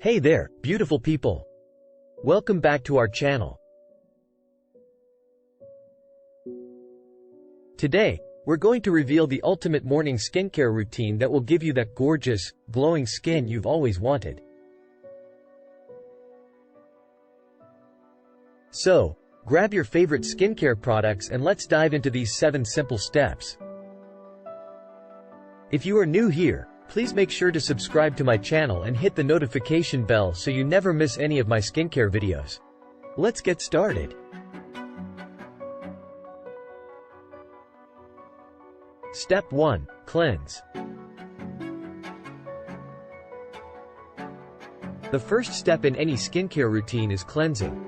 Hey there, beautiful people. Welcome back to our channel. Today, we're going to reveal the ultimate morning skincare routine that will give you that gorgeous, glowing skin you've always wanted. So, grab your favorite skincare products and let's dive into these 7 simple steps. If you are new here, please make sure to subscribe to my channel and hit the notification bell so you never miss any of my skincare videos. Let's get started. Step 1. Cleanse. The first step in any skincare routine is cleansing.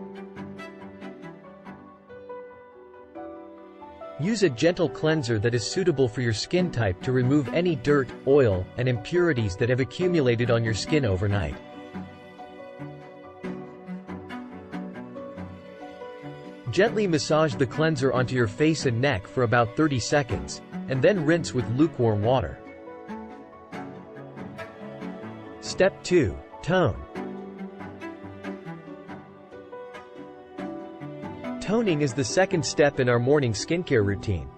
Use a gentle cleanser that is suitable for your skin type to remove any dirt, oil, and impurities that have accumulated on your skin overnight. Gently massage the cleanser onto your face and neck for about 30 seconds, and then rinse with lukewarm water. Step 2. Tone. Toning is the second step in our morning skincare routine.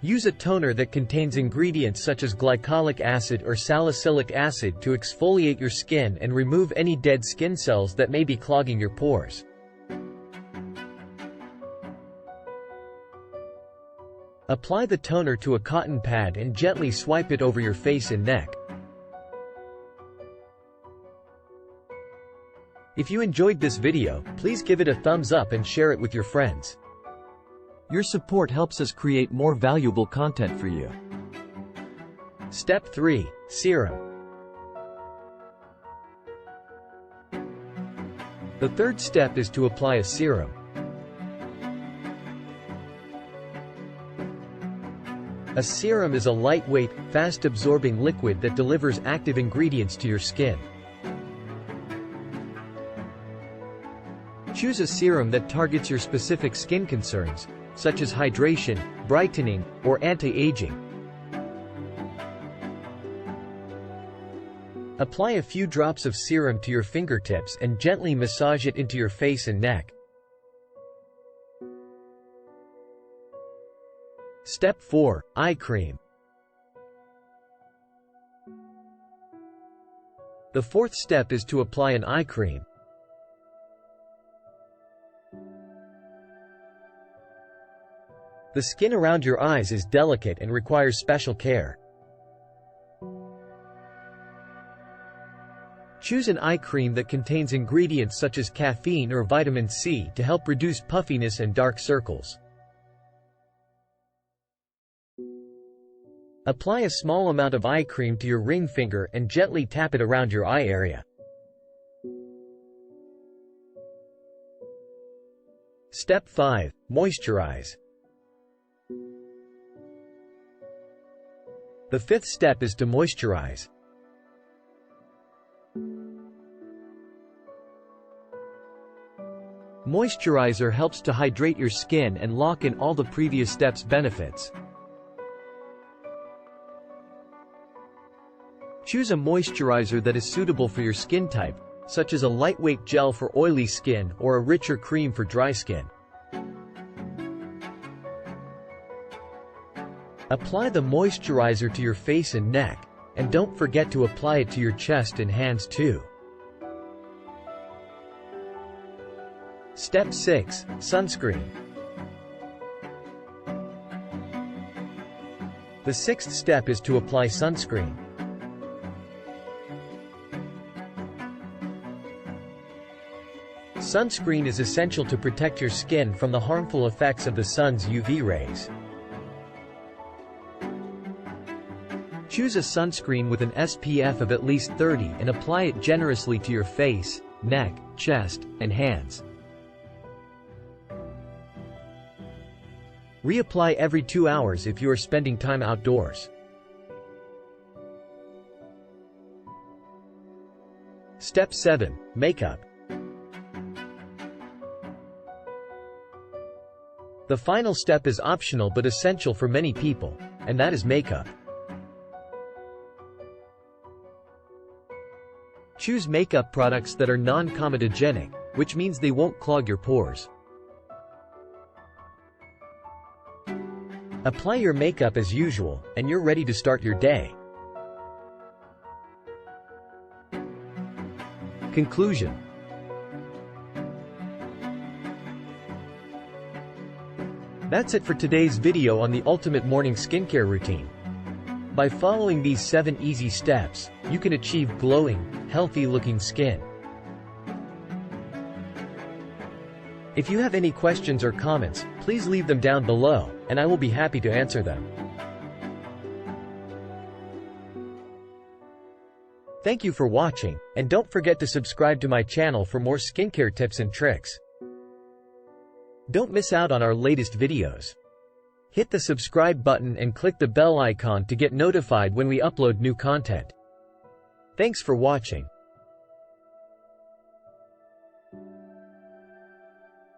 Use a toner that contains ingredients such as glycolic acid or salicylic acid to exfoliate your skin and remove any dead skin cells that may be clogging your pores. Apply the toner to a cotton pad and gently swipe it over your face and neck. If you enjoyed this video, please give it a thumbs up and share it with your friends. Your support helps us create more valuable content for you. Step 3. Serum. The third step is to apply a serum. A serum is a lightweight, fast-absorbing liquid that delivers active ingredients to your skin. Choose a serum that targets your specific skin concerns, such as hydration, brightening, or anti-aging. Apply a few drops of serum to your fingertips and gently massage it into your face and neck. Step 4. Eye cream. The fourth step is to apply an eye cream. The skin around your eyes is delicate and requires special care. Choose an eye cream that contains ingredients such as caffeine or vitamin C to help reduce puffiness and dark circles. Apply a small amount of eye cream to your ring finger and gently tap it around your eye area. Step 5. Moisturize. The fifth step is to moisturize. Moisturizer helps to hydrate your skin and lock in all the previous steps' benefits. Choose a moisturizer that is suitable for your skin type, such as a lightweight gel for oily skin or a richer cream for dry skin. Apply the moisturizer to your face and neck, and don't forget to apply it to your chest and hands too. Step 6. Sunscreen. The sixth step is to apply sunscreen. Sunscreen is essential to protect your skin from the harmful effects of the sun's UV rays. Choose a sunscreen with an SPF of at least 30 and apply it generously to your face, neck, chest, and hands. Reapply every 2 hours if you are spending time outdoors. Step 7. Makeup. The final step is optional but essential for many people, and that is makeup. Choose makeup products that are non-comedogenic, which means they won't clog your pores. Apply your makeup as usual, and you're ready to start your day. Conclusion. That's it for today's video on the ultimate morning skincare routine. By following these 7 easy steps, you can achieve glowing, healthy-looking skin. If you have any questions or comments, please leave them down below, and I will be happy to answer them. Thank you for watching, and don't forget to subscribe to my channel for more skincare tips and tricks. Don't miss out on our latest videos. Hit the subscribe button and click the bell icon to get notified when we upload new content. Thanks for watching.